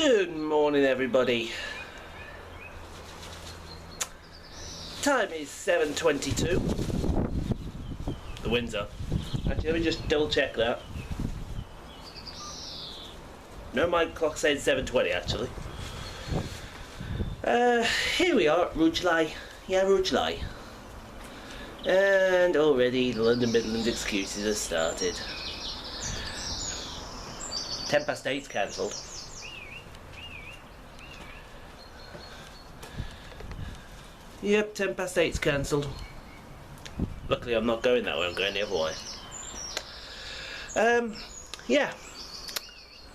Good morning, everybody. Time is 7:22. The wind's up. Actually, let me just double check that. No, my clock says 7:20 actually. Here we are, Rujlai. Yeah, Rujlai. And already the London Midland excuses have started. 8:10 cancelled. Yep, 8:10 cancelled. Luckily I'm not going that way, I'm going the other way. Yeah.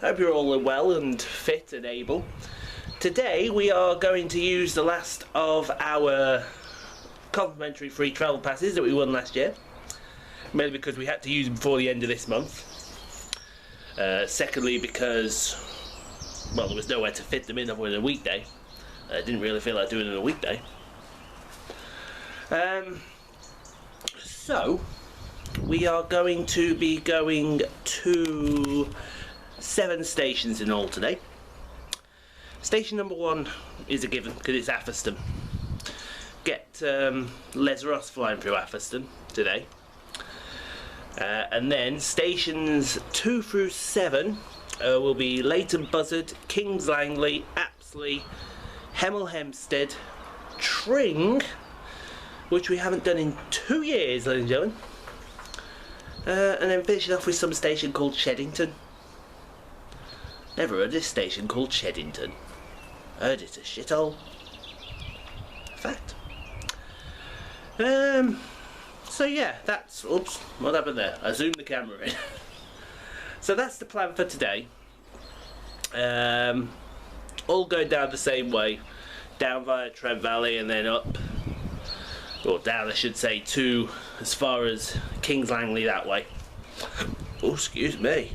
Hope you're all well and fit and able. Today we are going to use the last of our complimentary free travel passes that we won last year. Mainly because we had to use them before the end of this month. Secondly because, well, there was nowhere to fit them in other than a weekday. I didn't really feel like doing it on a weekday. So we are going to be going to 7 stations in all today. Station number 1 is a given because it's Atherstone. Get Les Ross flying through Atherstone today. And then stations 2 through 7 will be Leighton Buzzard, Kings Langley, Apsley, Hemel Hempstead, Tring, which we haven't done in 2 years, ladies and gentlemen. And then finishing off with some station called Cheddington. Never heard of this station called Cheddington. Heard it's a shithole. Fact. So yeah, that's, oops, what happened there? I zoomed the camera in. So that's the plan for today. All going down the same way. Down via Trent Valley and then up. Or down, I should say, to as far as Kings Langley that way. Oh, excuse me.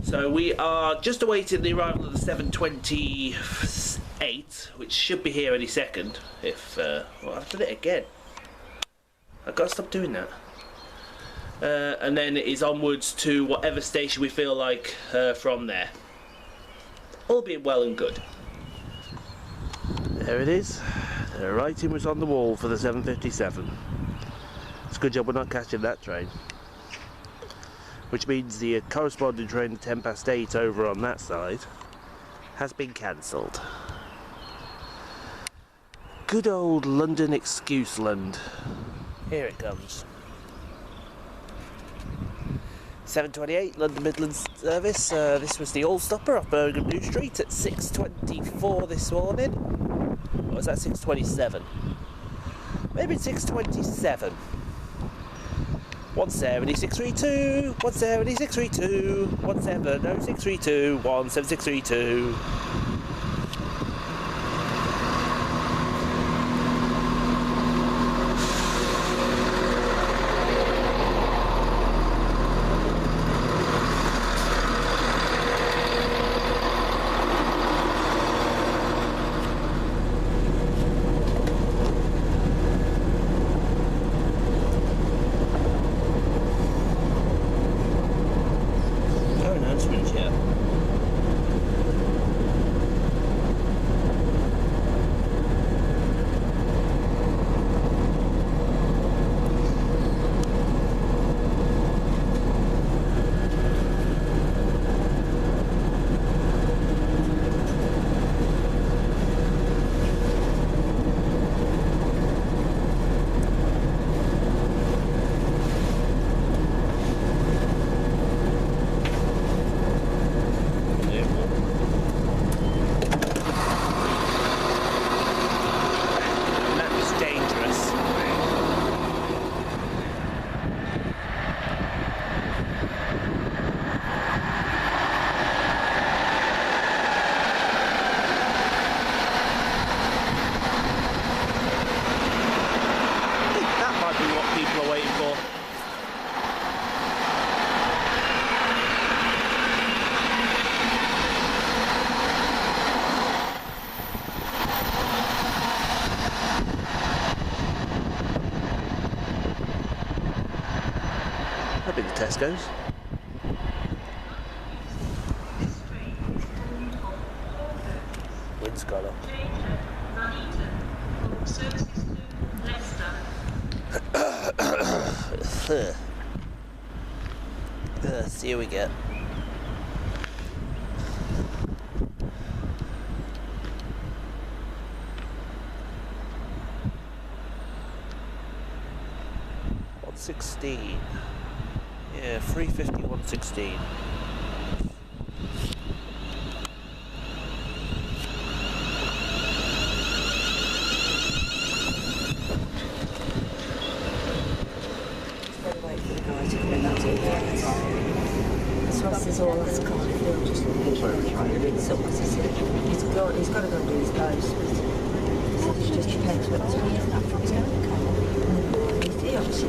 So we are just awaiting the arrival of the 7:28, which should be here any second. If well, I've done it again. I've got to stop doing that. And then it is onwards to whatever station we feel like from there. All being well and good. There it is. The writing was on the wall for the 7:57. It's a good job we're not catching that train. Which means the corresponding train at 8:10 over on that side has been cancelled. Good old London excuse land. Here it comes. 7:28 London Midlands service. This was the all-stopper off Birmingham New Street at 6:24 this morning. Or was that 6:27? Maybe it's 6:27. 170-632, 170-632, 170-632, 17632. That'd be the Tesco's. lights gone up. Let's see what we get. $116. Yeah, $350, $116. Is all that's kind of thing, just he's got to go and do his post. So it just depends what time he isn't after he's going to come. He obviously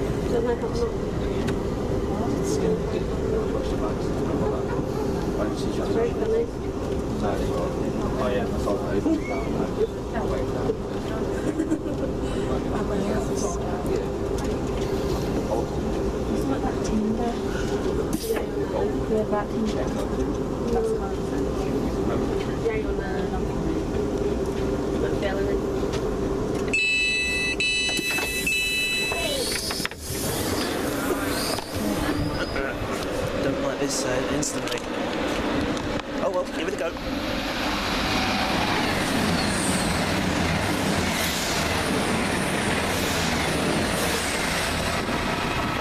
yeah, back in there. That's fine. Yeah, you're on the gallery. Don't like this instantly. Oh well, give it a go.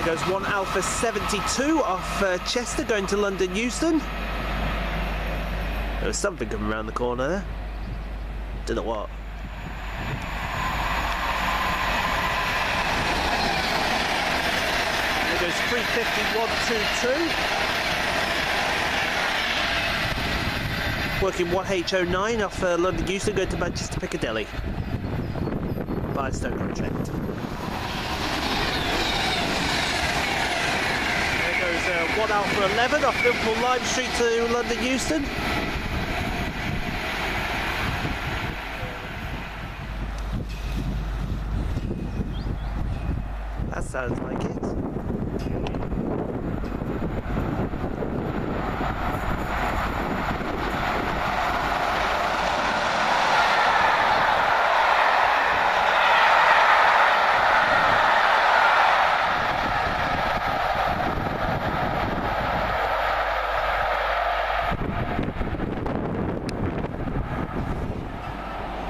Goes 1 Alpha 72 off Chester going to London Euston. There was something coming around the corner there. Don't know what. There goes 350 122. Working 1H09 off London Euston going to Manchester Piccadilly. By Stoke-on-Trent. 1 Alpha 11 off Liverpool Lime Street to London Euston. That sounds like it.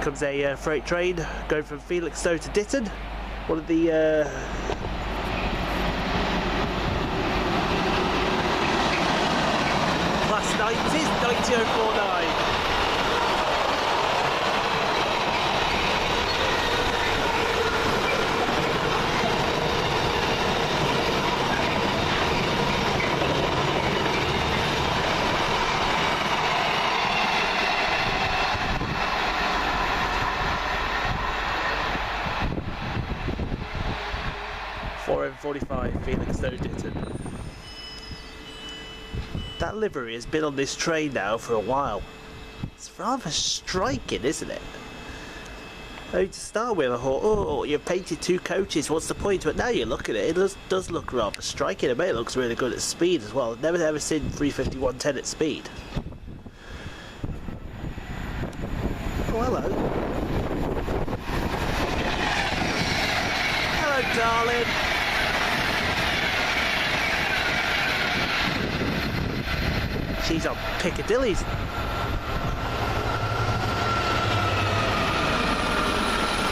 Comes a freight train going from Felixstowe to Ditton. One of the class 90s, 9049. M45 Felixstowe Ditton. That livery has been on this train now for a while. It's rather striking, isn't it? I mean, to start with, I thought, oh, you've painted 2 coaches, what's the point? But now you look at it, it does look rather striking. I bet it looks really good at speed as well. I've never ever seen 350 110 at speed. Oh, hello. Hello, darling. She's on Piccadilly's.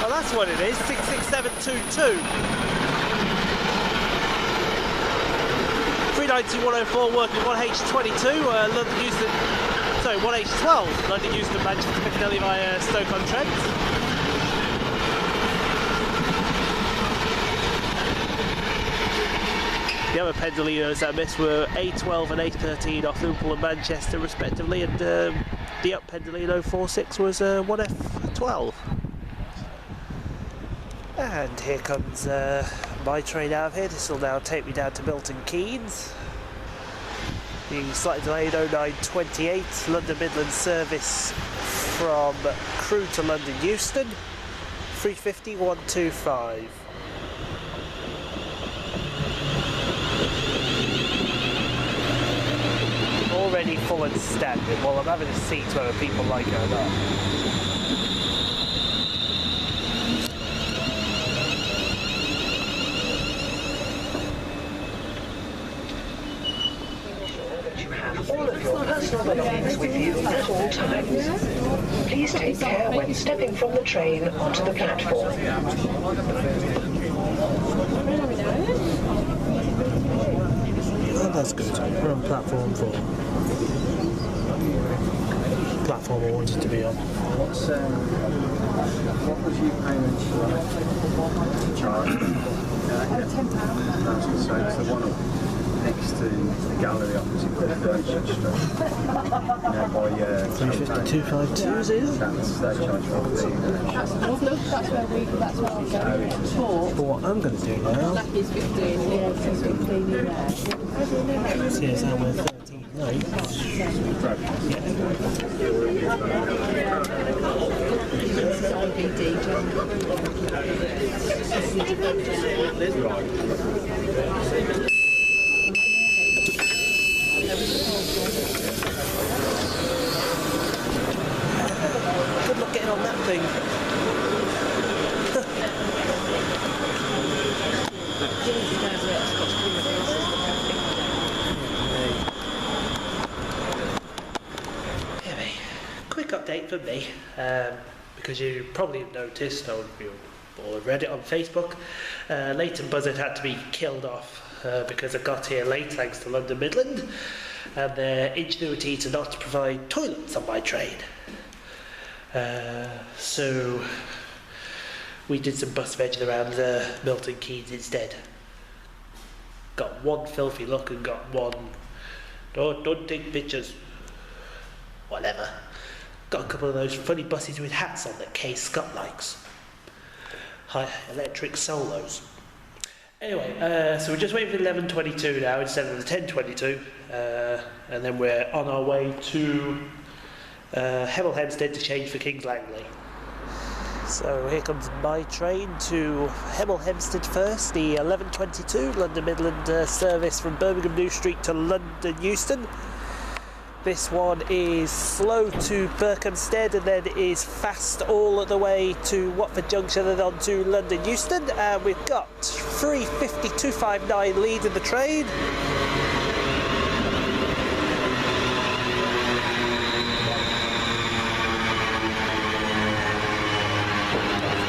Oh, that's what it is. 66722. 390 104 working 1H22. London Euston. Sorry, 1H12. London Euston Manchester Piccadilly via Stoke-on-Trent. The other Pendolinos that missed were A12 and A13 off Liverpool and Manchester respectively, and the up Pendolino 46 was 1F12. And here comes my train out of here. This will now take me down to Milton Keynes. Being slightly delayed 0928 London Midland service from Crewe to London Euston. 350 125. Already full and standing. Well, I'm having a seat whether people like it or not. personal belongings with you at all times. Please take care when stepping from the train onto the platform. Oh, that's good. We're on platform 4. Platform I wanted to be on. What was your payment charge? £10. That's the same. It's the one up next to the gallery opposite Coronation Street. By 350,252 is it? that's they charge 15. That's where we go for. But what I'm going to do now... Black is 15, yeah, it's 15 in there. See, it's now we're 13. No. Good luck getting on that thing. Anyway, quick update from me, because you probably have noticed, or you all have read it on Facebook, Leighton Buzzard had to be killed off because I got here late thanks to London Midland and their ingenuity to not provide toilets on my train. So we did some bus vegging around Milton Keynes instead. Got one filthy look and got one don't take pictures, whatever. Got a couple of those funny buses with hats on that Kay Scott likes. High electric solos. Anyway, so we're just waiting for 11:22 now instead of the 10:22, and then we're on our way to Hemel Hempstead to change for King's Langley. So here comes my train to Hemel Hempstead first, the 11:22 London Midland service from Birmingham New Street to London Euston. This one is slow to Berkhamsted and then is fast all the way to Watford Junction and on to London Euston. And we've got 3:50.259 lead in the train.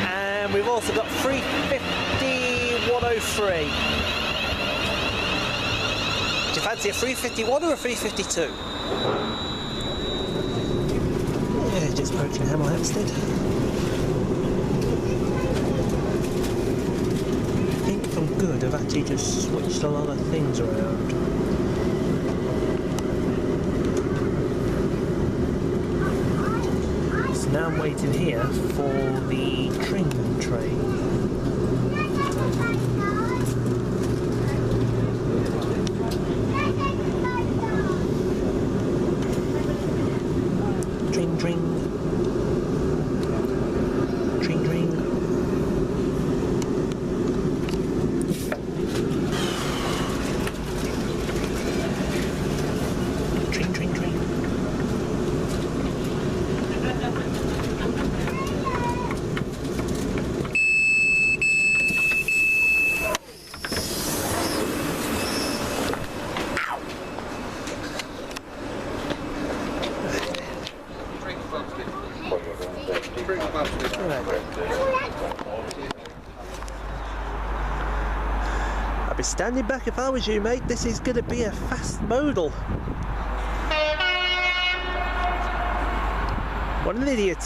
And we've also got 3:50.103. Do you fancy a 3:51 or a 3:52? Yeah, just approaching Hemel Hempstead. I think if I'm good, I've actually just switched a lot of things around. So now I'm waiting here for the Tring train. Tring, tring. Tring, tring. Tring, tring, tring. I'd be standing back if I was you, mate. This is going to be a fast modal. What an idiot.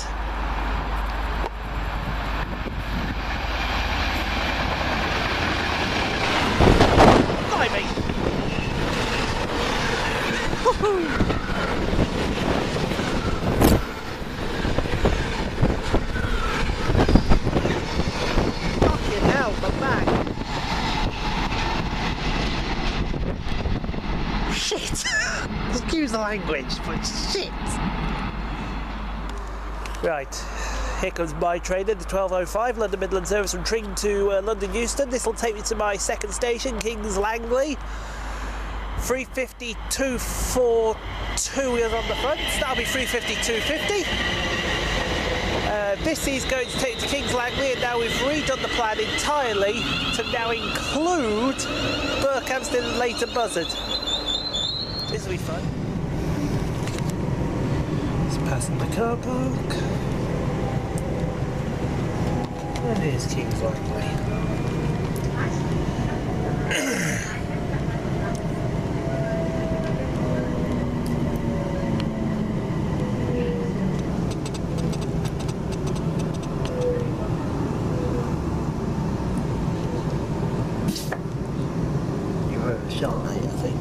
Blimey. Woohoo. Fucking hell, my back. Shit! Excuse the language, but shit! Right, here comes my train in the 12:05 London Midland service from Tring to London Euston. This will take me to my second station, King's Langley. 3:50.242 is on the front, so that'll be 3:50.250. This is going to take to King's Langley, and now we've redone the plan entirely to now include Berkhamsted and Leighton Buzzard. This will be fun. Passing the car park. And here's Kings Langley. You heard a shot, mate, I think.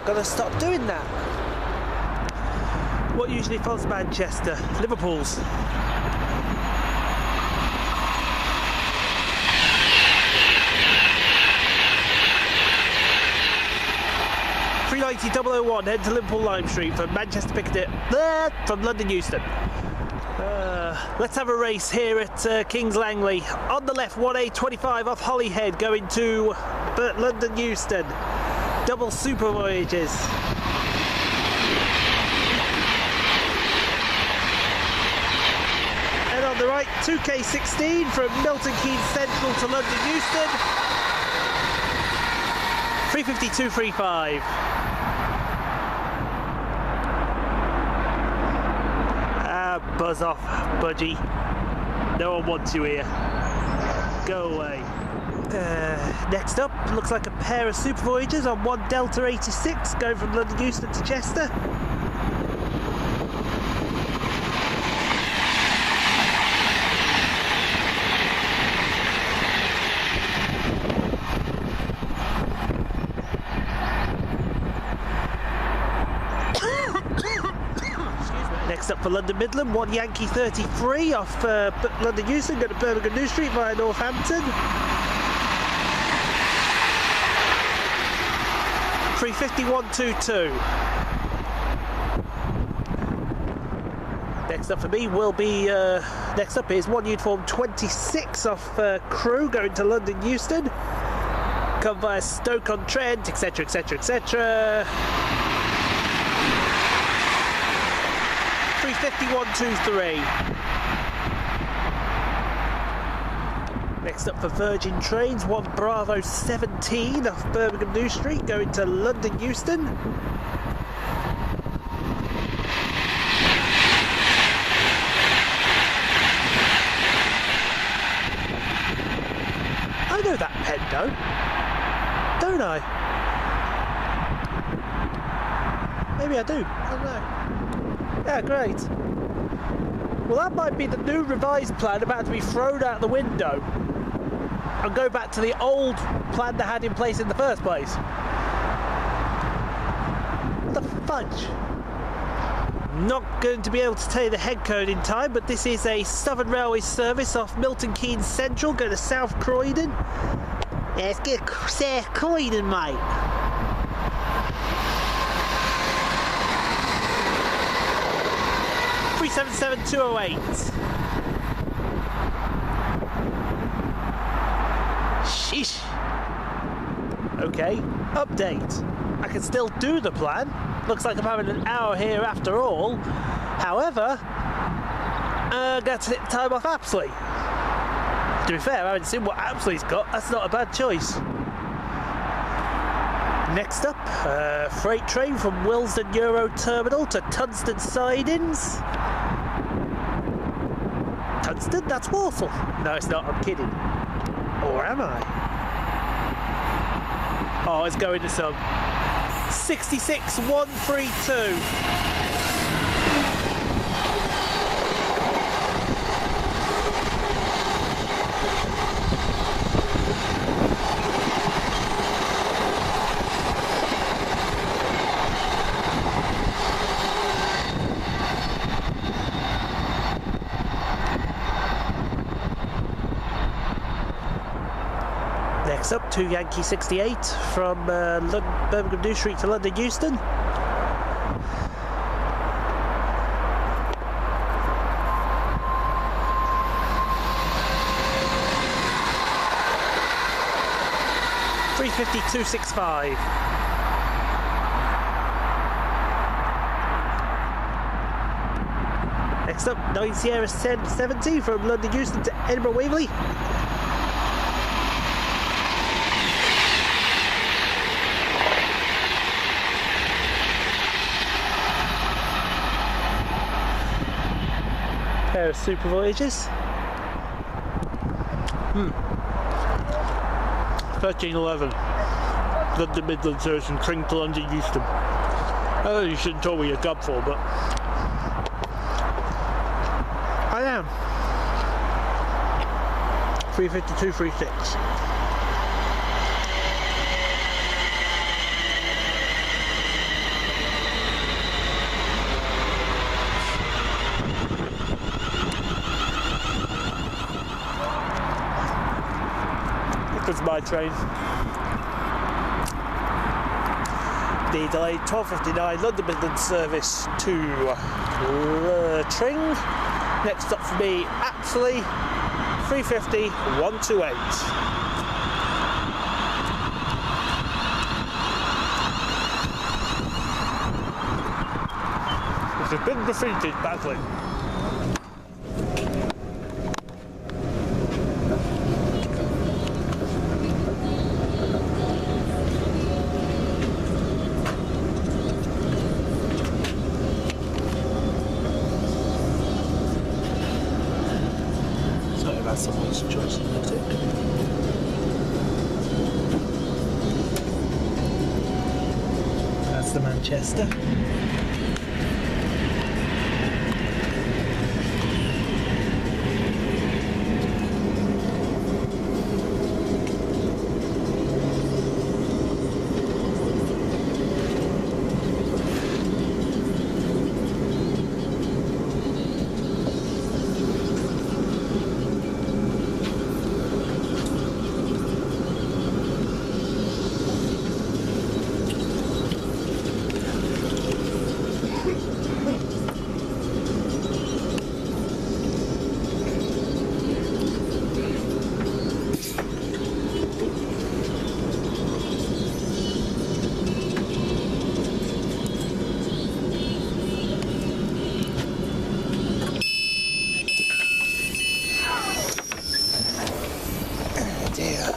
Gotta stop doing that. What usually follows Manchester? Liverpool's. .001 head to Liverpool Lime Street from Manchester Piccadilly, from London Euston. Let's have a race here at Kings Langley. On the left, 1A25 off Holyhead going to London Euston. Double super voyages. And on the right, 2K16 from Milton Keynes Central to London Euston. 352.35. Buzz off, budgie. No one wants you here. Go away. Next up, looks like a pair of super voyages on one Delta 86 going from London Euston to Chester. Next up for London Midland, one Yankee 33 off London Euston going to Birmingham New Street via Northampton. 351.22. Next up for me will be, next up is one uniform 26 off Crewe going to London Euston. Come via Stoke-on-Trent, etc, etc, etc. 351.23. Next up for Virgin Trains, one Bravo 17 off Birmingham New Street going to London Euston. I know that Pendo, don't I? Maybe I do, I don't know. Yeah, great. Well, that might be the new revised plan about to be thrown out the window and go back to the old plan they had in place in the first place. What the fudge? Not going to be able to tell you the head code in time, but this is a Southern Railway service off Milton Keynes Central, going to South Croydon. Yeah, let's get South Croydon, mate. .208. Sheesh. Okay, update. I can still do the plan. Looks like I'm having an hour here after all. However, got to take the time off Apsley. To be fair, I haven't seen what Apsley's got. That's not a bad choice. Next up, freight train from Willesden Euro Terminal to Tunston Sidings. Tunston? That's Walsall. No, it's not. I'm kidding. Or am I? Oh, it's going to some 66.132. Next up, 2 Yankee 68 from Birmingham New Street to London Euston. .350.265. Next up, 9 Sierra 70 from London Euston to Edinburgh Waverley. Pair of super voyages. 1311. London Midland service and Tring to London Euston. Oh, you shouldn't tell me you're gub for, but I am. 352.36. This is my train. The delayed 12:59 London Midland service to Tring. Next up for me, Apsley, 350 128. Which has been defeated badly. Someone's choice, isn't it? That's the Manchester.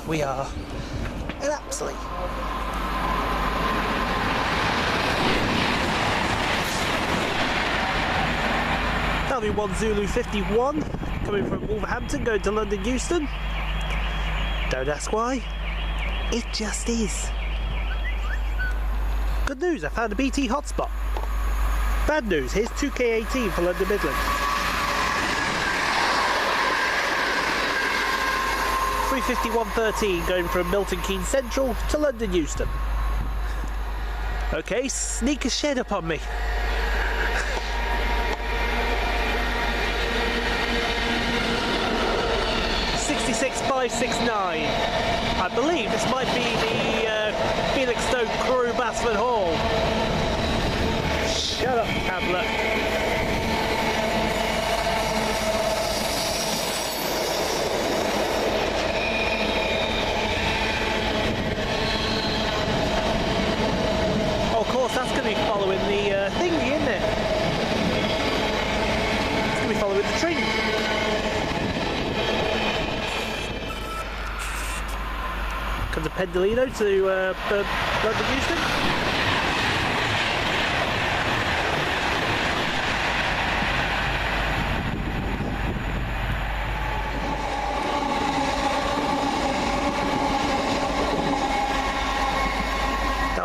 We are at Apsley. That'll be 1 Zulu 51 coming from Wolverhampton going to London Euston. Don't ask why, it just is. Good news, I found a BT hotspot. Bad news, here's 2K18 for London Midland. 351.13 going from Milton Keynes Central to London Euston. Okay, sneak a shed up on me. .569. I believe this might be the Felixstowe Crew Basford Hall. Shut up, tablet. That's going to be following the thingy, isn't it? It's going to be following the tree. Comes a Pendolino to London Euston.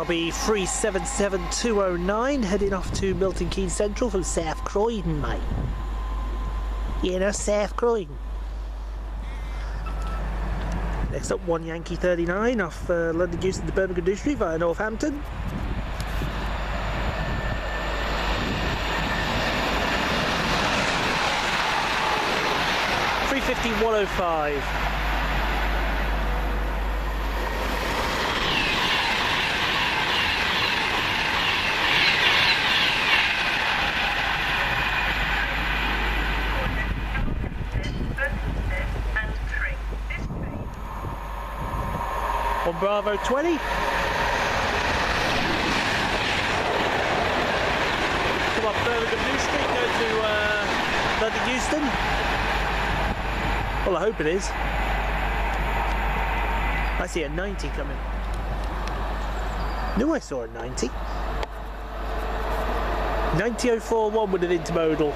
Be 377209 heading off to Milton Keynes Central from South Croydon, mate. You know, South Croydon. Next up, 1 Yankee 39 off London Euston to Birmingham New Street via Northampton. .350.105. On Bravo 20. Come up Birmingham New Street, go to London Euston? Well, I hope it is. I see a 90 coming. Knew I saw a 90. 90.041 with an intermodal.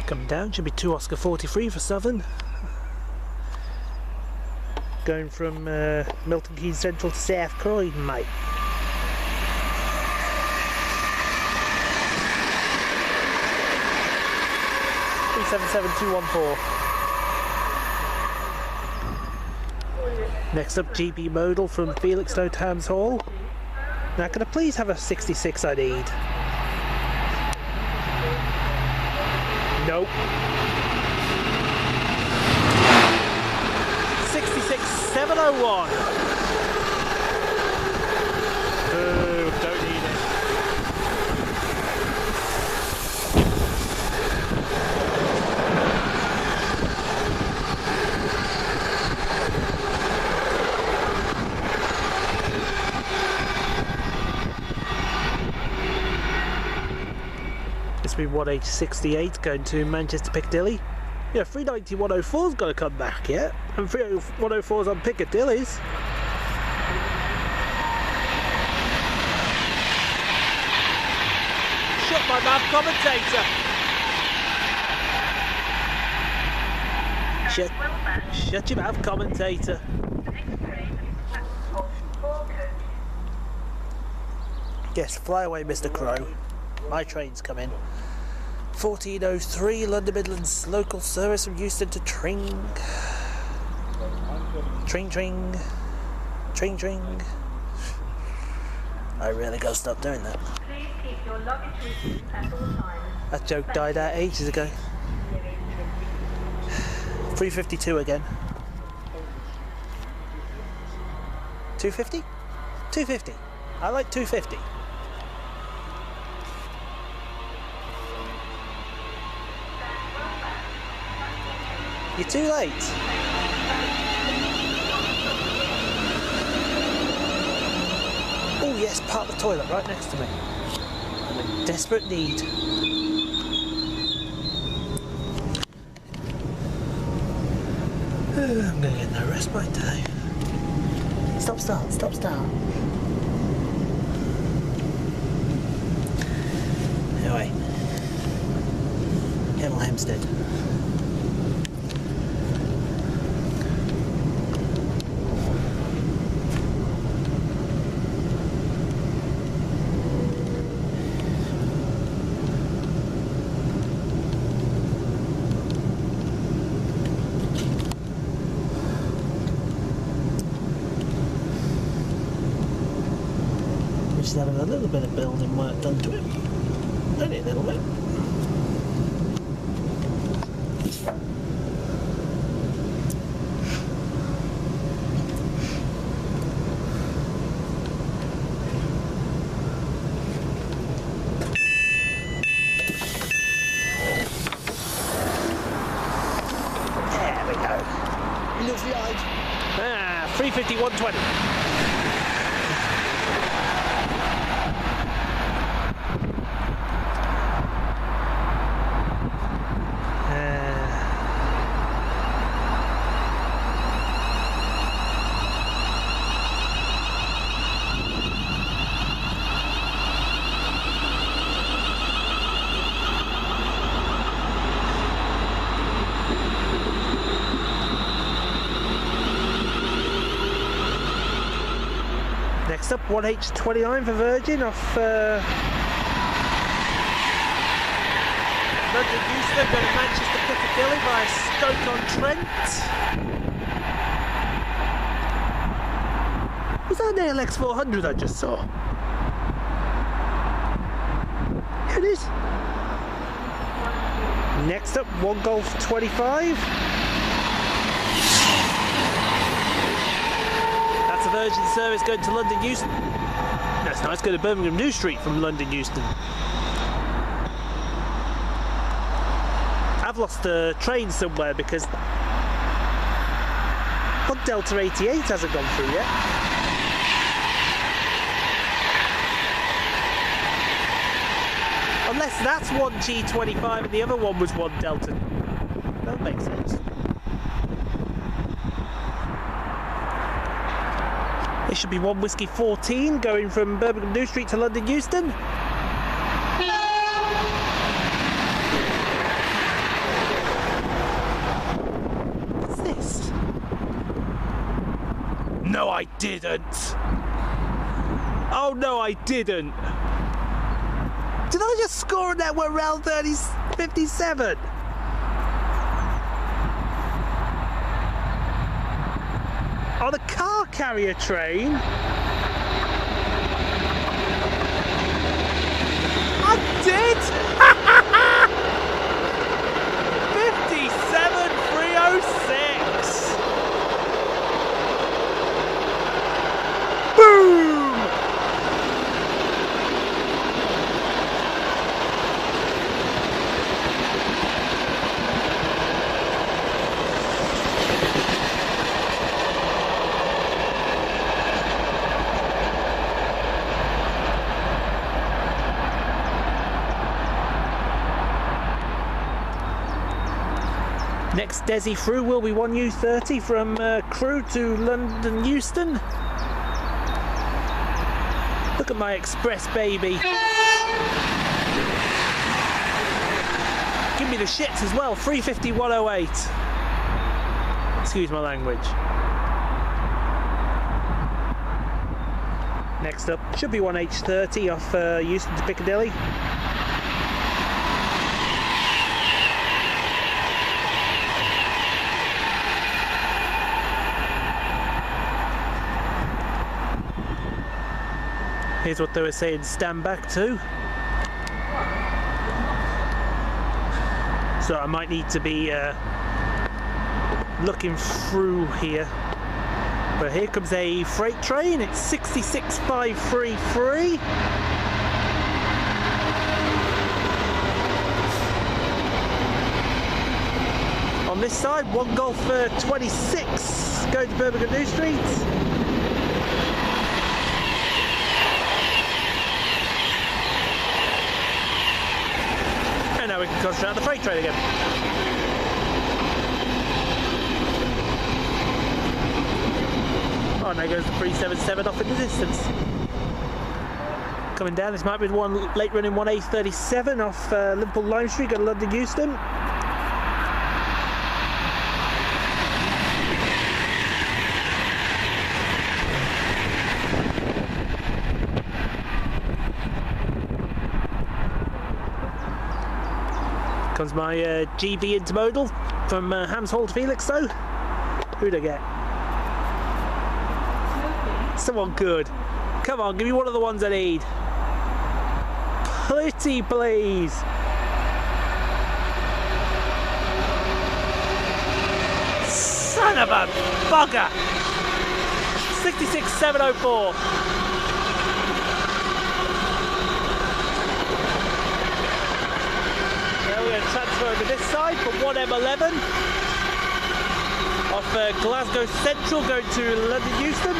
Coming down, should be 2 Oscar 43 for Southern. Going from Milton Keynes Central to South Croydon, mate. $377,214. Next up, GB Modal from Felixstowe to Hams Hall. Now, can I please have a 66 I need? Nope. 66,701. Ooh, don't need it. It's been 1H68 going to Manchester Piccadilly. Yeah, 390-104's got to come back, yeah? And 30104's on Piccadilly's. Shut my mouth, commentator! Shut your mouth, commentator. Yes, fly away, Mr. Crow. My train's coming. 1403 London Midlands local service from Euston to Tring. Tring. I really gotta stop doing that. Please keep your luggage with you at all times. That joke died out ages ago. 352 again. 250? 250. I like 250. You're too late. Oh yes, park the toilet right next to me. I'm in desperate need. I'm gonna get no respite today. Stop start. Anyway. Hemel Hempstead. Just having a little bit of building work done to it. Only a little bit. There we go. Lovely eyes. 350-120. Next up, 1H29 for Virgin off London Euston, going to Manchester Piccadilly via Stoke-on-Trent. Was an ALX 400 I just saw. Here it is. Next up, 1 Golf 25. That's a Virgin service going to London Euston. That's nice, go to Birmingham New Street from London Euston. I've lost a train somewhere because Hot Delta 88 hasn't gone through yet. Unless that's one G25 and the other one was one Delta. That makes sense. It should be 1 Whiskey 14 going from Birmingham New Street to London Euston. What's this? No, I didn't. Oh no, I didn't. Did I just score a network round 57? On a car carrier train? I did! 57,306! Boom! Next Desi through will be 1U30 from Crewe to London Euston. Look at my express, baby. Give me the shits as well. 350-108. Excuse my language. Next up should be 1H30 off Euston to Piccadilly. Here's what they were saying, stand back to. So I might need to be looking through here. But here comes a freight train, it's 66533. On this side, 1 Golf 26 going to Birmingham New Street. Now we can concentrate on the freight train again. Oh, and there goes the 377 off in the distance. Coming down, this might be the one late running 1A37 off Liverpool Lime Street, go to London Euston. Comes my GV intermodal from Hams Hall to Felixstowe. Who'd I get? Someone good. Come on, give me one of the ones I need. Pretty please. Son of a bugger. 66704. Transfer over this side from 1M11 off Glasgow Central going to London Euston.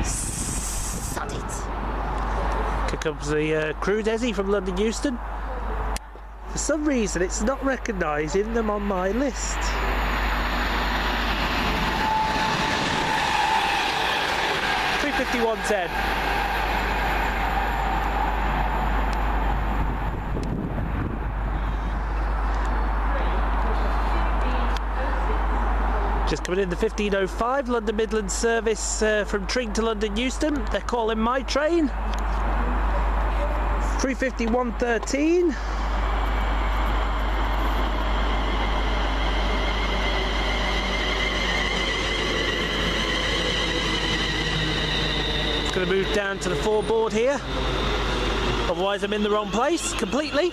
Sod it. Here comes the Crewe Desi from London Euston. For some reason it's not recognising them on my list. $351.10. Just coming in the 1505 London Midland service from Tring to London Euston. They're calling my train. 350, 113. Going to move down to the foreboard here, otherwise I'm in the wrong place completely.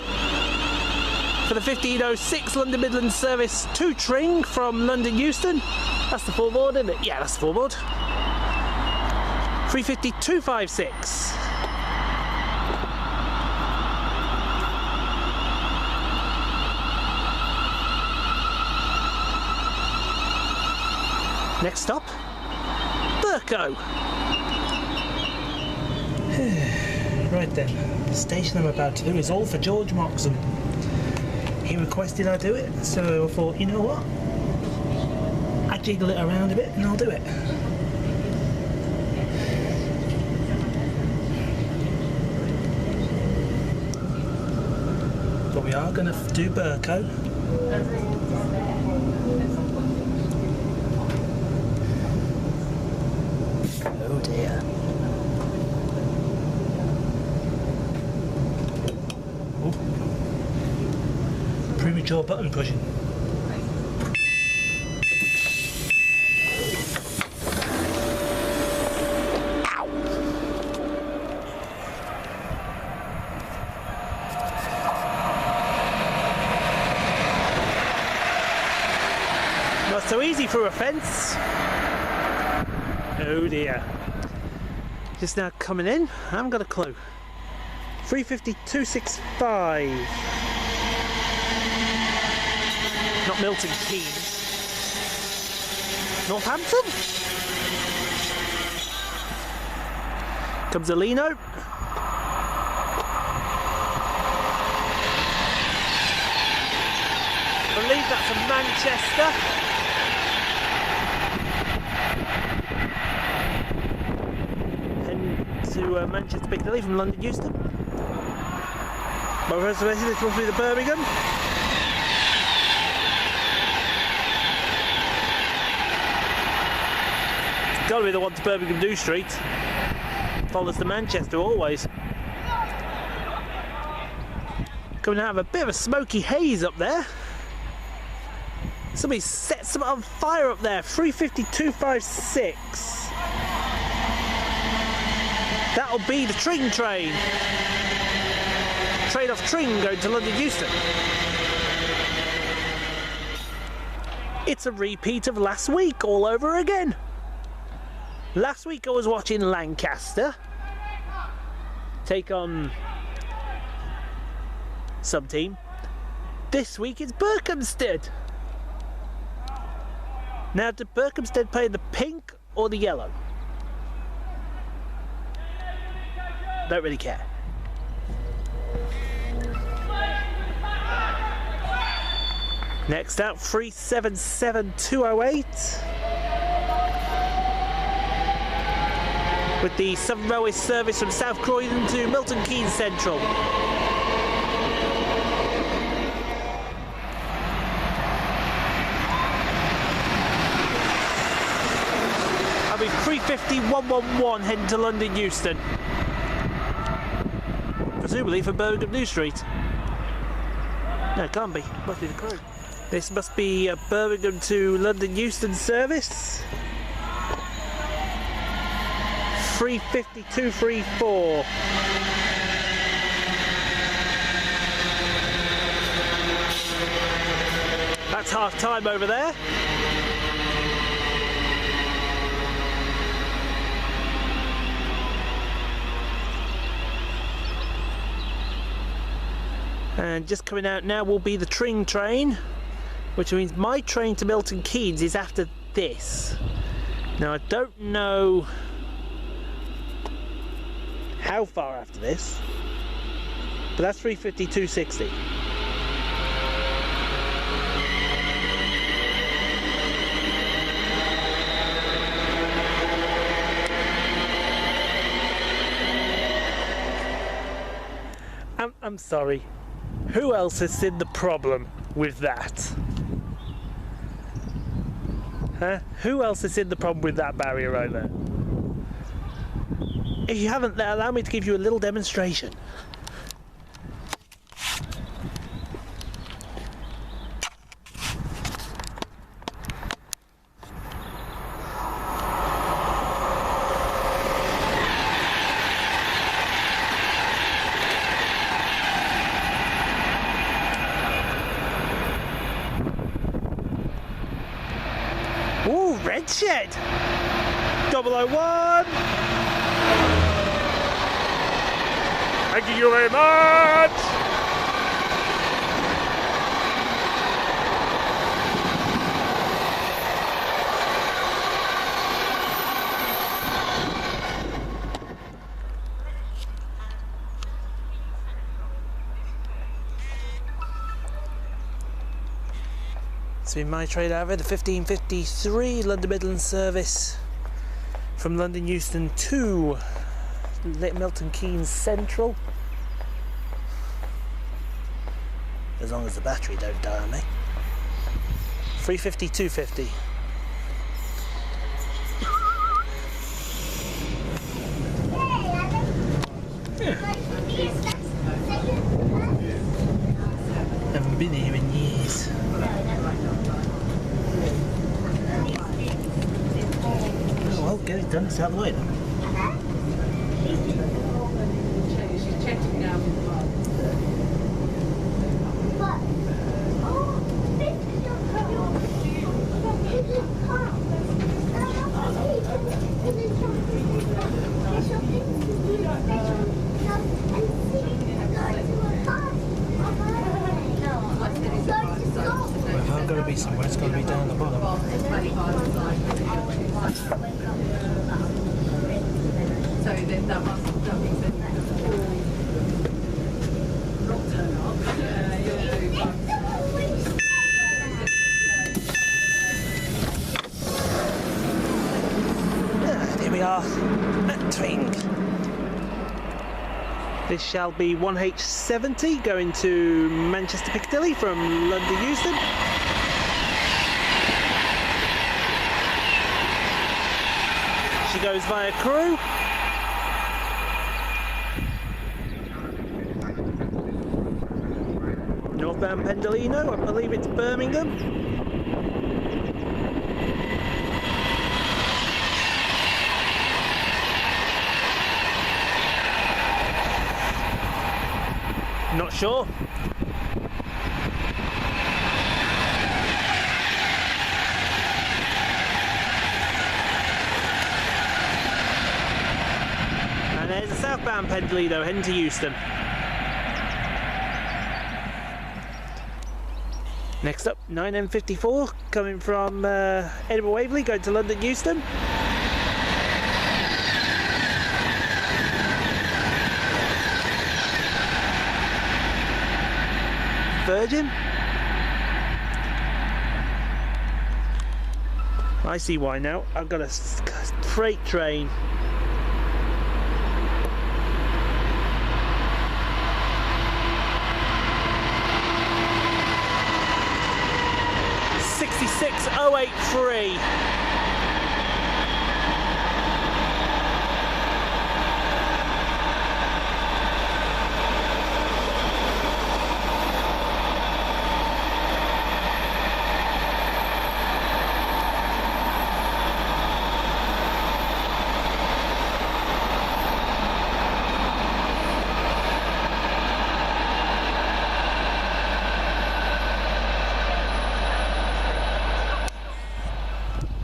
For the 1506 London Midland service to Tring from London Euston. That's the foreboard, isn't it? Yeah, that's the foreboard. 350, 256. Next stop, Burko. Right then, the station I'm about to do is all for George Moxon. He requested I do it, so I thought, you know what? I jiggle it around a bit and I'll do it. But we are going to do Burko. Oh dear. Premature button pushing. Ow! Not so easy through a fence. Oh dear. Just now coming in, I haven't got a clue. 350, 265. Not Milton Keynes. Northampton? Comes Alino. I believe that's a Manchester. And to Manchester Piccadilly from London Euston. My first message is supposed to be the Birmingham. Got to be the one to Birmingham New Street. Follows to Manchester always. Coming out of a bit of a smoky haze up there. Somebody set something on fire up there. 350, 256. That'll be the Tring train. Train off Tring going to London Euston. It's a repeat of last week all over again. Last week I was watching Lancaster take on some team. This week it's Berkhamsted. Now, did Berkhamsted play the pink or the yellow? Don't really care. Next out, 377-208. With the Southern Railway service from South Croydon to Milton Keynes Central. I'll be 350-111 heading to London Euston. Presumably for Birmingham New Street. No, it can't be. Must be the crew. This must be a Birmingham to London Euston service. 350-234. That's half time over there. And just coming out now will be the Tring train, which means my train to Milton Keynes is after this. Now I don't know how far after this, but that's 350-260. I'm sorry, who else has seen the problem with that? Huh? Who else has seen the problem with that barrier right there? If you haven't, allow me to give you a little demonstration. Shed 001. Thank you very much. It's been my trade over the 1553 London Midland service from London Euston to Milton Keynes Central. As long as the battery don't die on me. 350, 250. Haven't been here in years. Oh well, get it done, it's out of the way then. If I've got to be somewhere, it's got to be down the bottom. So then that makes sense. Here we are at Tring. This shall be 1H70 going to Manchester Piccadilly from London Euston. She goes via Crewe. Northbound Pendolino, I believe it's Birmingham. Not sure. And there's a southbound Pendolino heading to Euston. Next up, 9M54 coming from Edinburgh Waverley going to London Euston. Virgin. I see why now. I've got a freight train. .66083.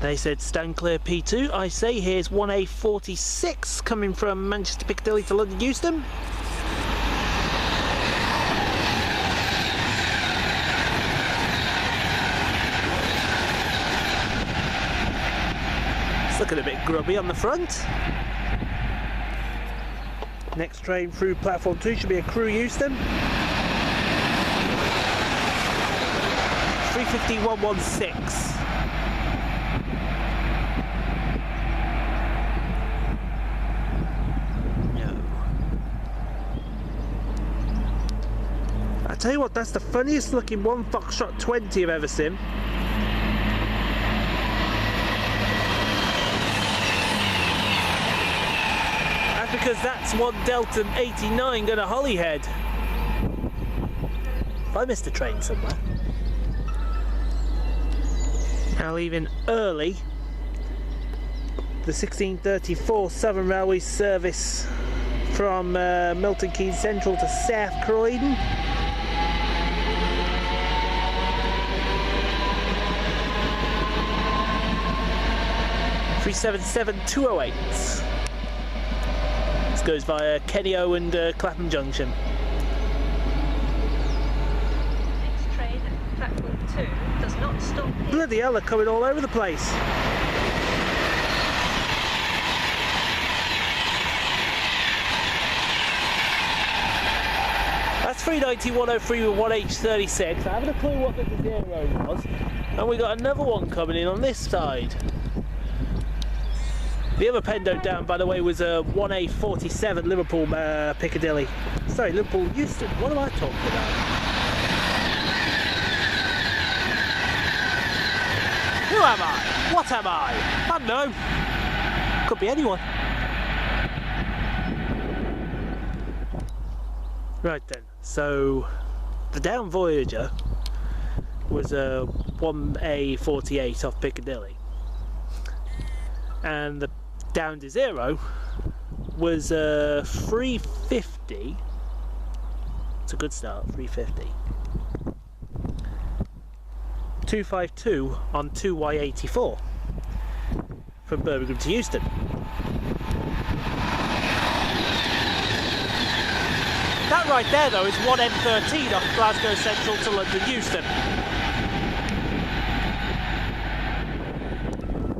They said stand clear P2. I say here's 1A46 coming from Manchester Piccadilly to London Euston. It's looking a bit grubby on the front. Next train through platform 2 should be a Crewe Euston. 350-116. Tell you what, that's the funniest looking 1 Foxtrot 20 I've ever seen. That's because that's 1 Delta 89 going to Holyhead. I missed a train somewhere. Now leaving early, the 1634 Southern Railway service from Milton Keynes Central to South Croydon. 377-208. This goes via Kenio and Clapham Junction. Next train at platform 2 does not stop here. Bloody hell, they're coming all over the place. That's 390-103 with 1H36. I haven't a clue what the zero was. And we got another one coming in on this side. The other pendo down, by the way, was a 1A47 Liverpool Piccadilly. Sorry, Liverpool Euston. What am I talking about? Who am I? What am I? I don't know. Could be anyone. Right then. So, the down Voyager was a 1A48 off Piccadilly. And the down to zero was a 350. It's a good start, 350. 252 on 2Y84 from Birmingham to Euston. That right there though is 1M13 off Glasgow Central to London Euston.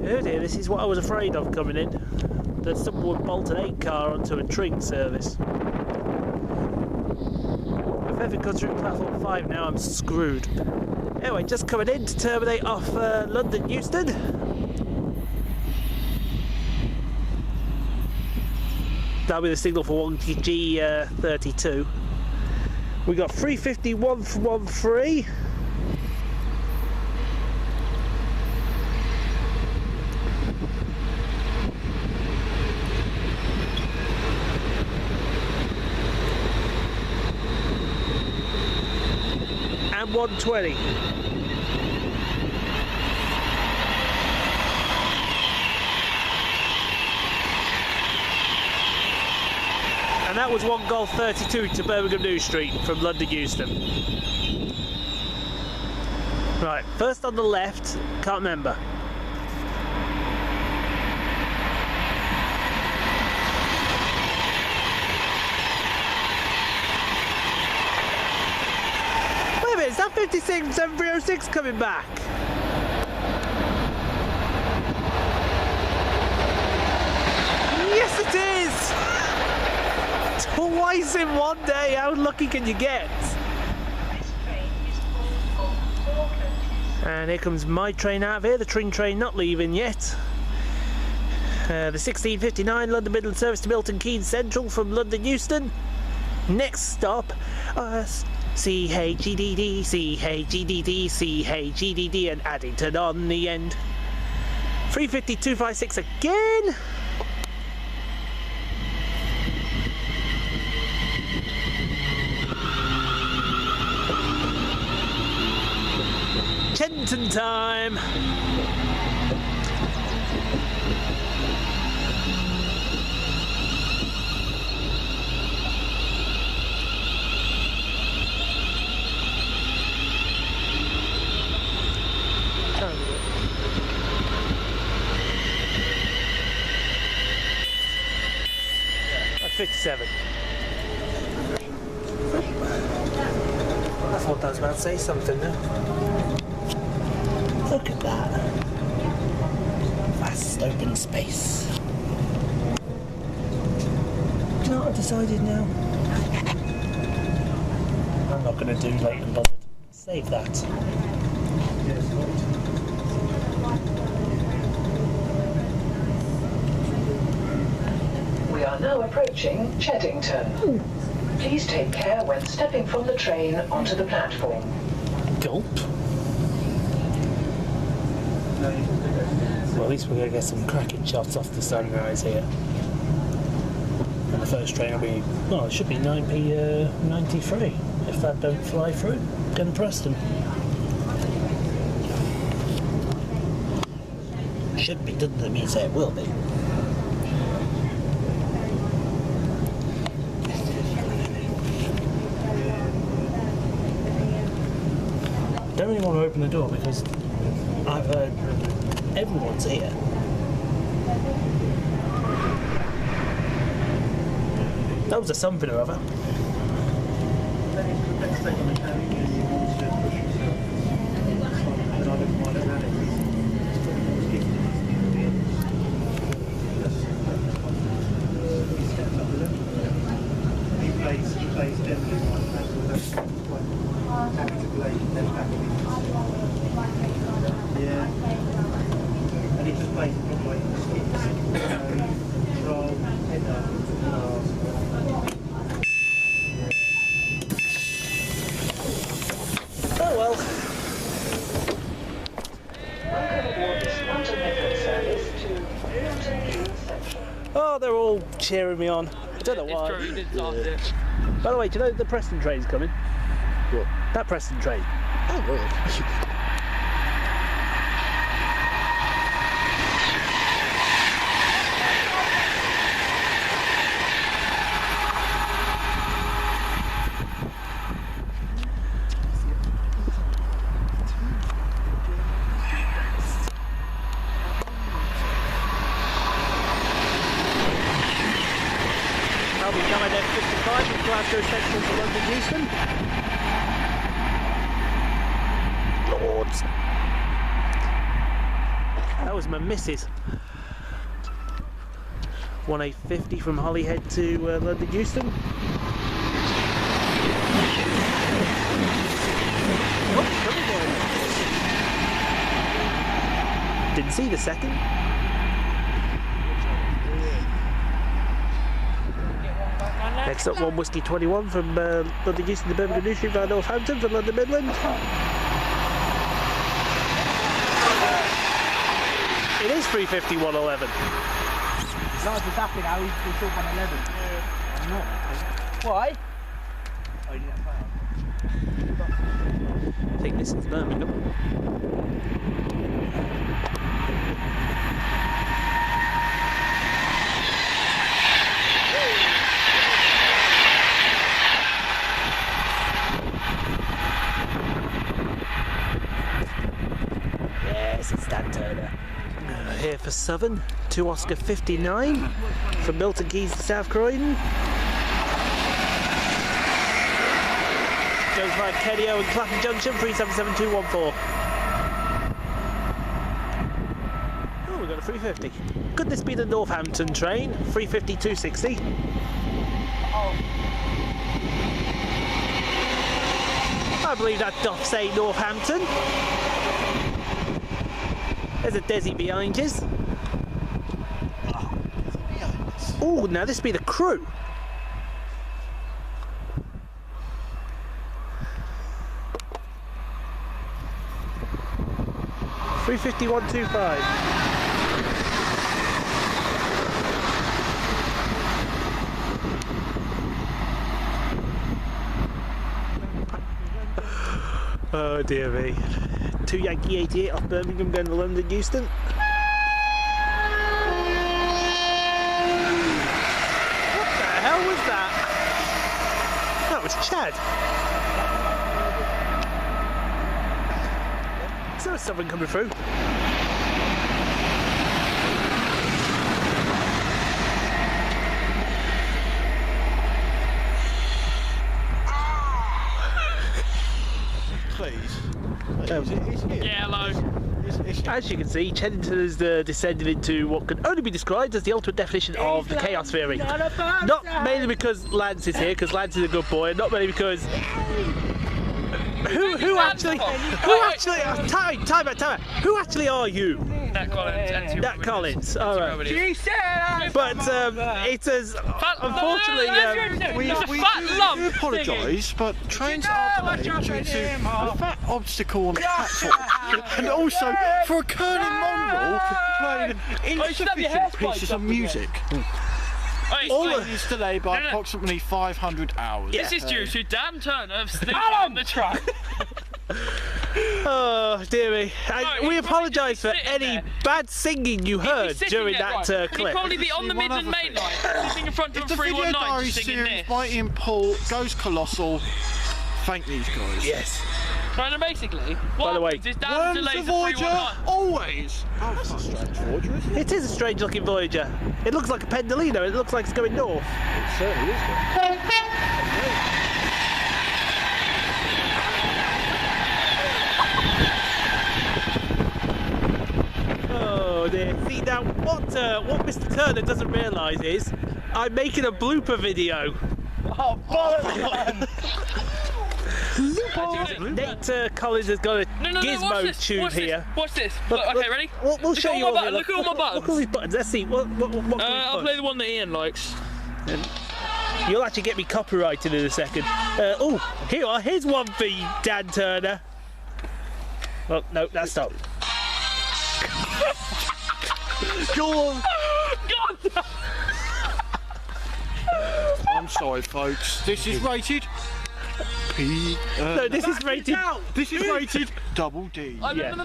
Oh dear, this is what I was afraid of coming in. That someone would bolt an 8 car onto a Tring service. If ever goes through platform 5 now, I'm screwed. Anyway, just coming in to terminate off London Euston. That'll be the signal for 1G32. We got 351 from 13. And 120. And that was 1 Golf 32 to Birmingham New Street from London Euston. Right, first on the left, can't remember. Wait a minute, is that 56-7306 coming back? Yes it is! Twice in one day, how lucky can you get? This train is full of 4 coaches. And here comes my train out of here, the Tring train not leaving yet. The 1659 London Midland service to Milton Keynes Central from London Euston. Next stop, CHGDD, CHGDD, CHGDD and Addington on the end. 350-256 again. Cheddington time. That's 57. I thought I was about to say something now. Look at that. Vast open space. You know what I've decided now? I'm not going to do Leighton Buzzard. Save that. We are now approaching Cheddington. Please take care when stepping from the train onto the platform. Gulp. Well, at least we're going to get some cracking shots off the sunrise here. And the first train will be, well, it should be 9p93 if that don't fly through. Gun Preston. Should be, doesn't it? Mean say it will be. Don't really want to open the door because I've heard everyone's here. That was a something or other. Then it's the best thing on the carry is you want to push yourself. Then I look right around it. It's probably not as gifted as the Indian. He steps up a little. He plays deadly right now. Happy to play, then back in. Yeah. And he just plays it like skips. Roll, head up, Oh well. Welcome aboard this London Midland service to Milton Keynes Central. Oh, they're all cheering me on. I don't know why. It's true, you did start it. By the way, do you know the Preston train's coming? What? That Preston train. Oh, really? I'll be coming at 55 from Glasgow Central to London Euston. Lords. That was my missus. 1:50 from Holyhead to London Euston. Oh, didn't see the second. Next up, 1 Whiskey 21 from London Euston to Birmingham New Street via Northampton for London Midland. It is 3:51:11. Nice is happy now, he's all 111. I'm not. Why? Oh, you didn't play. I think this is Birmingham. Yes, it's Dan Turner. Here for Southern, 2 Oscar 59 from Milton Keynes to South Croydon. Goes by Kenny Owen, Clapham Junction, 377214. Oh, we've got a 350. Could this be the Northampton train? 350-260. I believe that doth say Northampton. There's a Desi behind us. Oh, now this be the crew. $351.25. Oh dear me. 2 Yankee 88 off Birmingham going to London Euston. What the hell was that? That was Chad. Is there something coming through? Please. Yeah, hello. As you can see, Cheddington has descended into what can only be described as the ultimate definition of the chaos theory. Not mainly because Lance is here, because Lance is a good boy, and not mainly because who actually time out. Who actually are you? Nat Collins. Nat Collins. All right. Jesus! But it has unfortunately We apologise, but trains are delayed due to a fat obstacle on the platform, and also for a curling mongrel playing insufficient pieces of music. All of this delayed by approximately 500 hours. This is due to Dan Turner sleeping on the track. Oh dear me. No, we he'd probably apologise just for be any sitting bad singing you heard during that He'd clip. probably be on the One Midland other Main thing. Line, sitting in front of If a the Video 319 Diary just singing series this. by Ian Poole goes colossal, thank these guys. Yes. Right, and basically, By the way, is Dan When's delays the the Voyager? 319. Always. Oh, that's a strange Voyager, isn't it? it is a strange looking Voyager. It looks like a Pendolino. It looks like it's going north. It certainly is. Oh dear. See now, what Mr. Turner doesn't realise is I'm making a blooper video. Oh, bollocks! Nate Collins has got a No, watch gizmo this, tube watch here. This, watch this. Look, Look, look, okay, ready? We'll show you all the Look at all my buttons. Look at all these buttons. Let's see. What can we I'll push? play the one that Ian likes. You'll actually get me copyrighted in a second. Oh, here's one for you, Dan Turner. Oh, no, that's not. Go on. God! I'm sorry, folks. This is rated P. No, this is rated. This is rated double D. Oh, Yeah. no.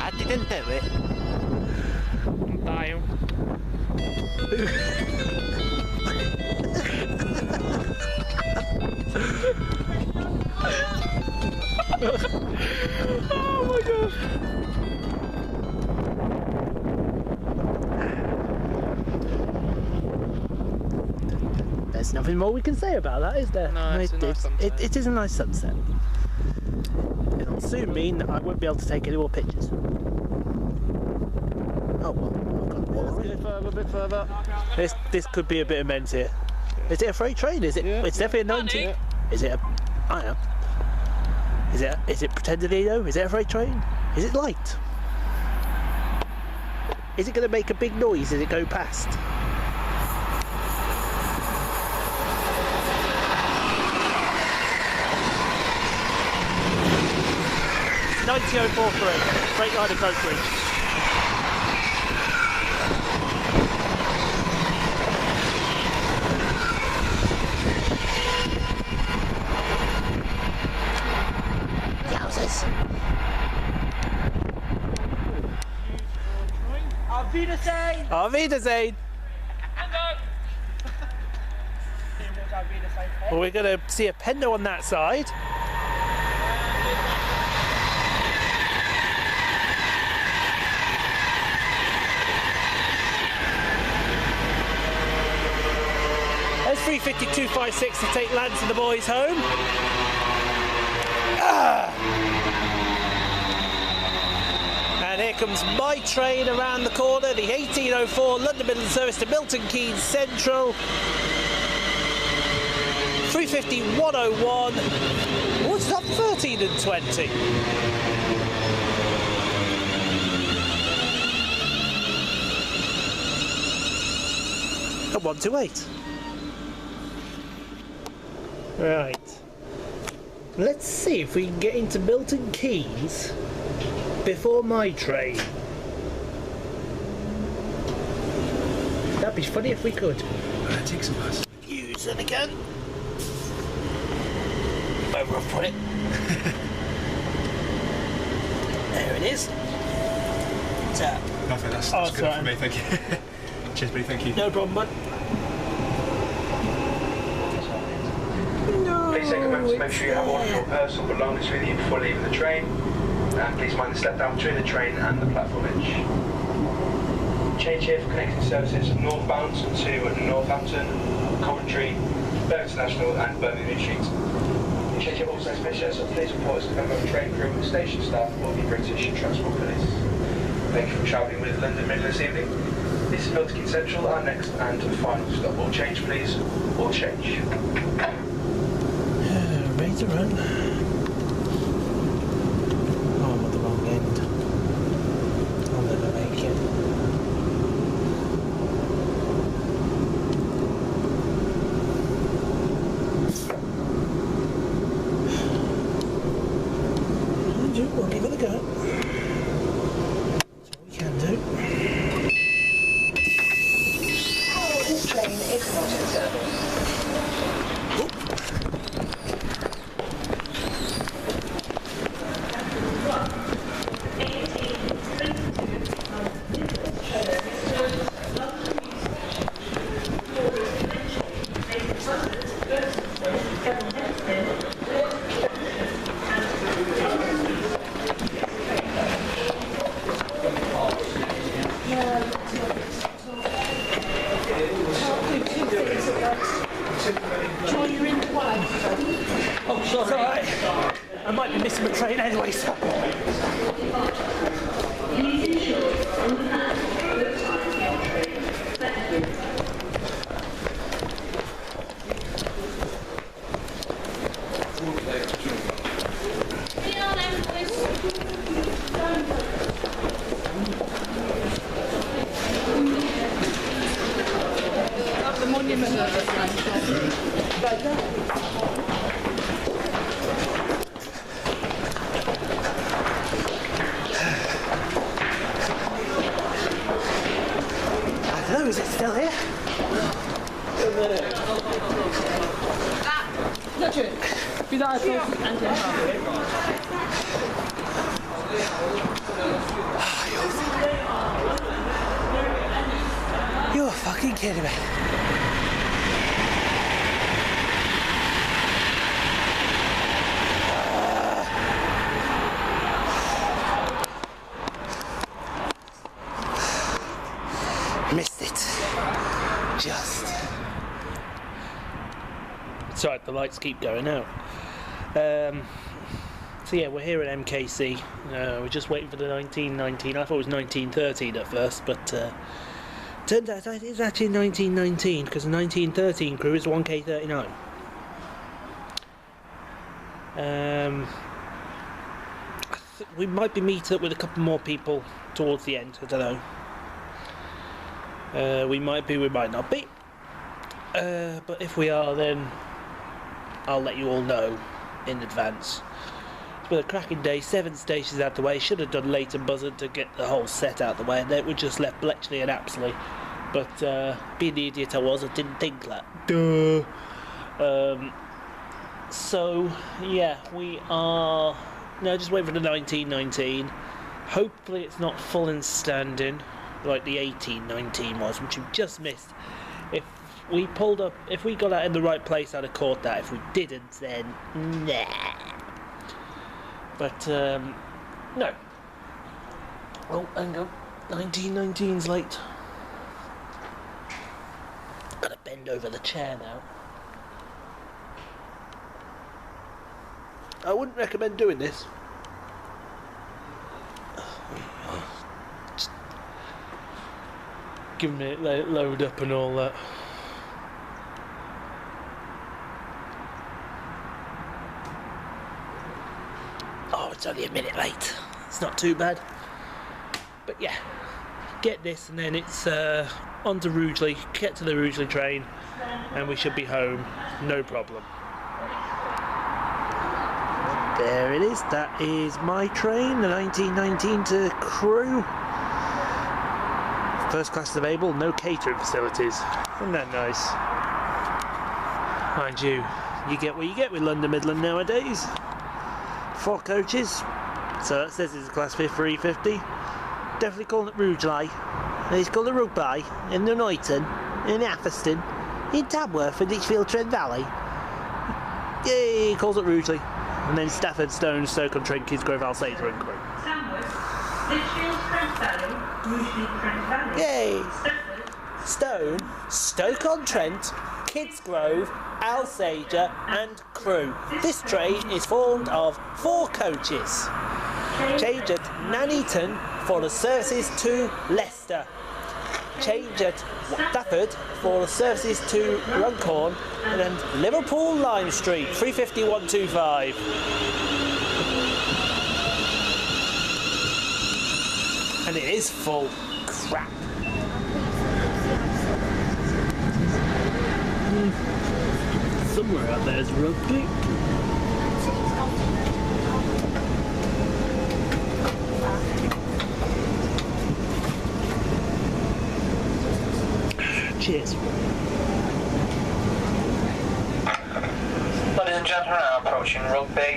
I didn't do it. I'm dying. Oh my god. There's nothing more we can say about that, is there? No, it's a nice sunset. It is a nice sunset. It'll soon mean that I won't be able to take any more pictures. Oh well, I've got one. A bit further. This could be a bit immense here. Is it a freight train? Is it? Yeah. It's definitely a 90. Honey. Is it a? I am. Is it Pretendolino? Is it a freight train? Is it light? Is it going to make a big noise as it go past? (90.043) Freightliner Coachbridge. Yowzers. Auf Wiedersehen! Auf Wiedersehen. Well, we're going to see a Pendo on that side. There's 350-256 to take Lance and the boys home. And here comes my train around the corner, the 1804 London Midland service to Milton Keynes Central. 350-101. What's that? 13 and 20. And 128. Right. Let's see if we can get into Milton Keynes before my train. That'd be funny if we could. Take some bus. Use it again. Over I've put it. There it is. So, Perfect, that's Oh, good enough for sorry. me, thank you. Cheers, buddy, thank you. no problem, bud. Please take a moment to make sure you have all of your personal belongings with you before leaving the train. And please mind the step down between the train and the platform edge. Change here for connecting services northbound to Northampton, Coventry, Birmingham International and Birmingham Street. Change here also special, so please report to member of train crew and station staff or the British Transport Police. Thank you for travelling with London Midland this evening. This is Milton Keynes Central, our next and final stop. All change please, all change. Ready to run. Oh, I'm at the wrong end. I'll never make it. We'll give it a go. That's all we can do. This train is not in service. Hello, is it still here? Be that You're fucking kidding me. Missed it. Just. It's alright, the lights keep going out. So yeah, we're here at MKC. We're just waiting for the 1919. I thought it was 1913 at first, but turned out it's actually 1919 because the 1913 crew is 1K39. We might be meeting up with a couple more people towards the end. I don't know. We might be, we might not be. But if we are, then I'll let you all know in advance. It's been a cracking day, 7 stations out the way. Should have done Leighton Buzzard to get the whole set out the way, and then we just left Bletchley and Apsley. But being the idiot I was, I didn't think that. Duh. So yeah, we are now just waiting for the 1919. Hopefully it's not full and standing like the 1819 was, which we just missed. If we pulled up, if we got out in the right place, I'd have caught that. If we didn't, then nah. But no. Oh, hang on. 1919's late. Gotta bend over the chair now. I wouldn't recommend doing this. Just giving it let it load up and all that. Oh, it's only a minute late. It's not too bad. But yeah, get this and then it's on to Rugeley, get to the Rugeley train and we should be home, no problem. There it is, that is my train, the 1919 to Crewe. First class available, no catering facilities. Isn't that nice? Mind you, you get what you get with London Midland nowadays. 4 coaches, so that says it's a class 350. Definitely calling it Rugeley. He's called it Rugby, in Nuneaton, in Atherstone, in Tamworth, in Lichfield, Trent Valley. Yay, he calls it Rugeley. And then Stafford, Stone, Stoke-on-Trent, Kidsgrove, Alsager and Crewe. Tamworth, Lichfield, Trent Valley, Rugeley, Trent Valley. Yay! Stone, Stoke-on-Trent, Kidsgrove, Alsager and Crewe. This train is formed of 4 coaches. Change at Nuneaton for the services to Leicester. Change at Stafford for the services to Runcorn, and then Liverpool Lime Street 350-125. And it is full. Crap. Somewhere out there's rugby. Cheers. Ladies and gentlemen, now approaching Rugby.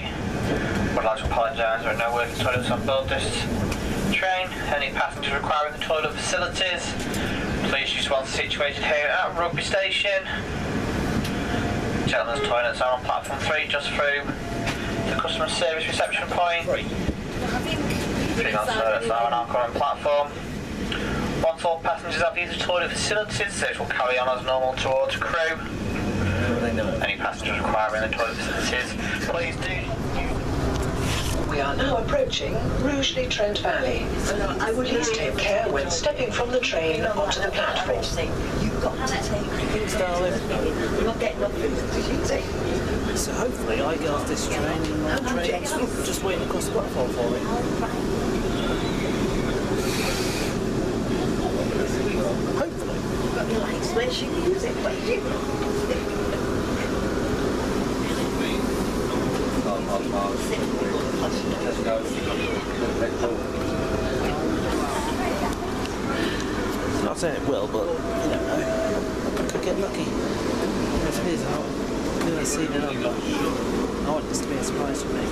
Would like to apologise, there are no working toilets on board this train. Any passengers requiring the toilet facilities, please use one situated here at Rugby Station. Gentlemen's toilets are on platform 3, just through the customer service reception point. Female toilets are on our current platform. Once all passengers have used the toilet facilities, service will carry on as normal towards Crewe. Any passengers requiring the toilet facilities, please do. We are now approaching Rugeley Trent Valley. Please take care when stepping from the train onto the platform. You've got to take Thanks, darling. You're not getting up did you say? So hopefully I get off this train and the train's just waiting across the platform for me. Hopefully. But nice, where should you use it? saying it will, but you don't know. I could get lucky. If it is, I'm going to see it on. I want this to be a surprise for me.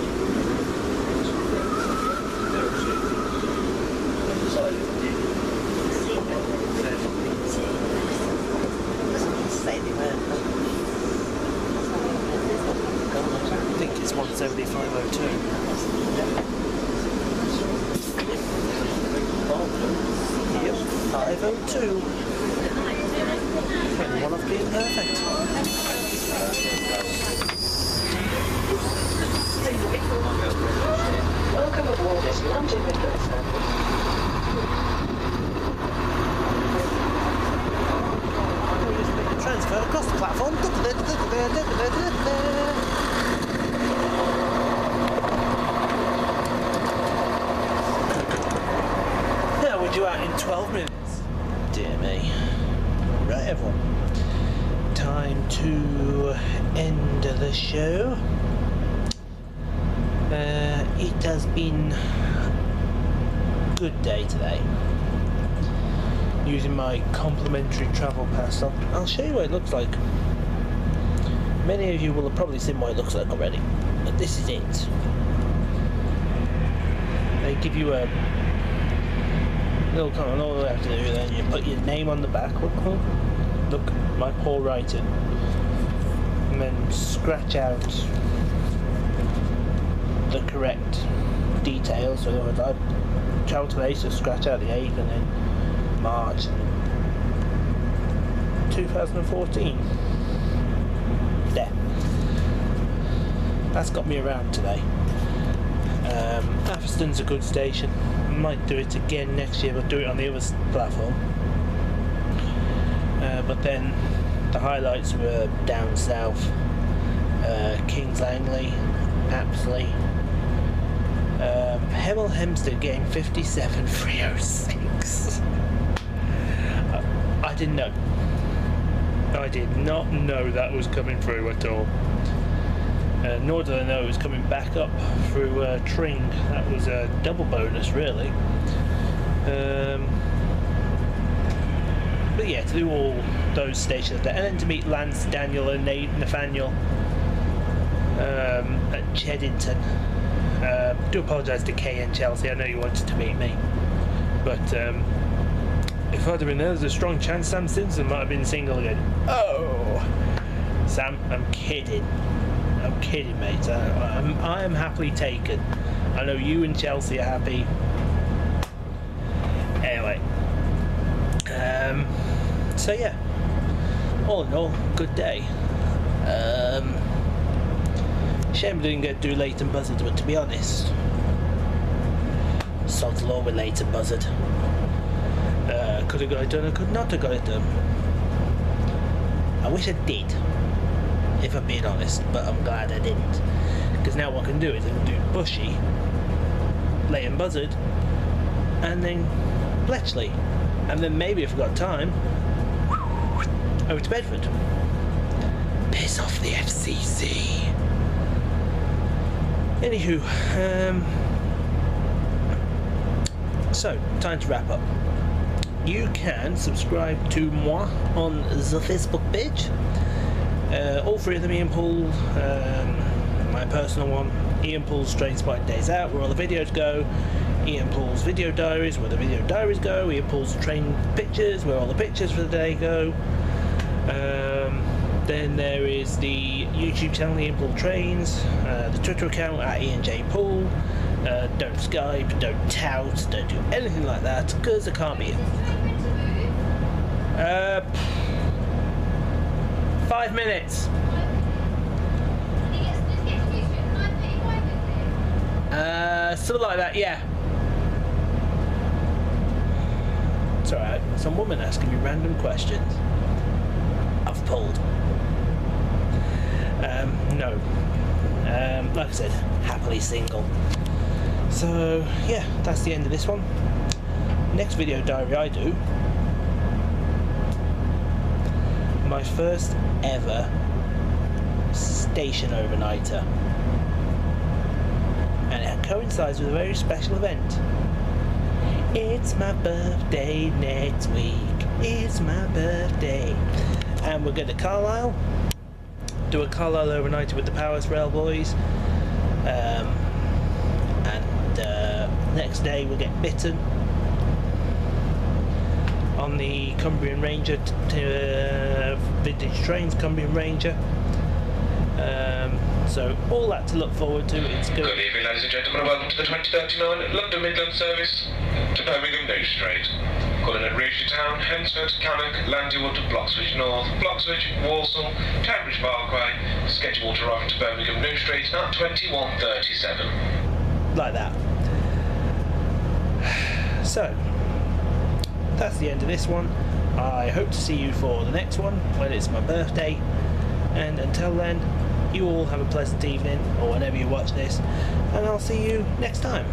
I think it's 175.02. Yep, 502. One of being perfect. Welcome aboard this London Midland service. Transfer across the platform. Now we're due out in 12 minutes. Dear me. Right, everyone. Time to end the show. It has been a good day today. Using my complimentary travel pass. I'll show you what it looks like. Many of you will have probably seen what it looks like already, but this is it. They give you a little comment. All you have to do then, you put your name on the back. Look, my poor writing, and then scratch out the correct details. So in other words, I travelled today, so scratch out the 8th, and then March 2014. There. That's got me around today. Atherstone's a good station. I might do it again next year, but do it on the other platform. But then the highlights were down south, Kings Langley, Apsley, Hemel Hempstead getting 57.306. I didn't know. I did not know that was coming through at all. Nor did I know it was coming back up through Tring. That was a double bonus, really. But yeah, to do all those stations there, and then to meet Lance, Daniel, and Nathaniel at Cheddington. Do apologise to Kay and Chelsea. I know you wanted to meet me, but if I'd have been there, there's a strong chance Sam Simpson might have been single again. Oh, Sam, I'm kidding. I'm kidding, mate. I am happily taken. I know you and Chelsea are happy. Anyway, so yeah, all in all, good day. Shame we didn't get to do Leighton Buzzard, but to be honest, sod's law with Leighton Buzzard. Could have got it done, I could not have got it done. I wish I did, if I'm being honest, but I'm glad I didn't. Because now what I can do is I can do Bushy, Leighton Buzzard, and then Bletchley. And then maybe if I've got time, over to Bedford. Piss off the FCC. Anywho, so time to wrap up. You can subscribe to moi on the Facebook page. All three of them, Ian Poole, my personal one, IanPooleTrains by Days Out, where all the videos go. Ian Poole's video diaries, where the video diaries go. Ian Poole's train pictures, where all the pictures for the day go. Then there is the YouTube channel, IanPooleTrains, the Twitter account at IanJPoole. Don't Skype, don't tout, don't do anything like that, because I can't be in. 5 minutes. Something like that, yeah. It's alright, some woman asking me random questions. I've pulled. No. Like I said, happily single. So, yeah, that's the end of this one. Next video diary I do, my first ever station overnighter. And it coincides with a very special event. It's my birthday next week. it's my birthday. And we're going to Carlisle, do a Carlisle overnighter with the Powers Rail boys, and next day we'll get bitten on the Cumbrian Ranger, Vintage Trains Cumbrian Ranger. So all that to look forward to. It's good. Good evening, ladies and gentlemen, and welcome to the 2039 London Midland service to Birmingham New Street. Calling at Rewshire Town, Hensford, Cannock, Landywood, Bloxwich North, Bloxwich, Walsall, Cambridge Parkway. Scheduled to arrive into Birmingham New Street at 21:37. Like that. So that's the end of this one. I hope to see you for the next one when it's my birthday, and until then, you all have a pleasant evening or whenever you watch this, and I'll see you next time.